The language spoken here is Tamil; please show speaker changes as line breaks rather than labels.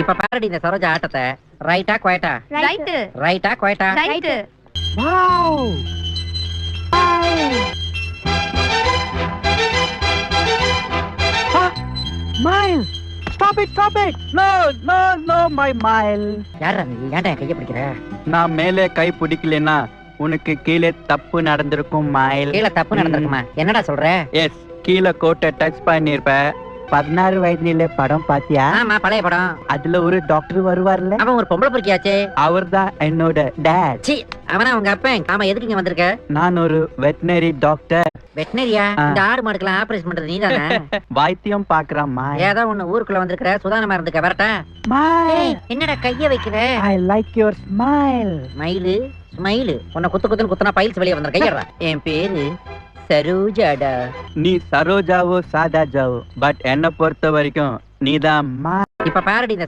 இப்ப பாருடி இந்த சரோஜா ஆட்டத்தை. ரைட்டா குவைட்டா?
ரைட்.
ரைட்டா குவைட்டா?
Right.
Wow!
Mile! Stop it! Stop it! No! No! No! My mile!
யாரா நீ? ஏன்டா கைய பிடிக்கிற?
நான் மேலே கை பிடிக்கலனா உனக்கு கீழே தப்பு நடந்திருக்கும் மயில்.
கீழ தப்பு நடந்திருக்குமா? என்னடா சொல்ற?
எஸ், கீழே கோட்டை டச் பண்ணிருப்ப. 16 வயதுல படம் பாத்தியா?
ஆமா, பழைய படம்.
அதுல ஒரு டாக்டர் வருவார்ல,
அவன் ஒரு பொம்பளை பொறுக்கியாச்சே.
அவர்தான் என்னோட டேட்.
சி, அவனா உங்க அப்பன்? ஆமா, எதுக்கு இங்க வந்திருக்க?
நான் ஒரு வெட்டினரி டாக்டர்.
வெட்டினரியா? இந்த ஆடு மாடுக்கெல்லாம் ஆபரேஷன் பண்றது நீதானே?
வைத்தியம் பாக்குறான் மயில்.
ஏதோ ஒண்ணு ஊருக்குள்ள வந்திருக்கிற, சுதானமா இருந்துக்க. வரட்டா?
மயில்,
என்னடா கைய வைக்கிற?
I like your smile.
மயிலு ஸ்மைலு. உன்னை குத்து குத்துன்னு குத்துனா பைல்ஸ் வெளியே வந்துரு. கையறா. என் பேரு சரோஜாடா.
நீ சரோஜாவோ சாதாஜாவோ, பட் என்ன பொறுத்த வரைக்கும் நீதான்
இப்ப பாருடி இந்த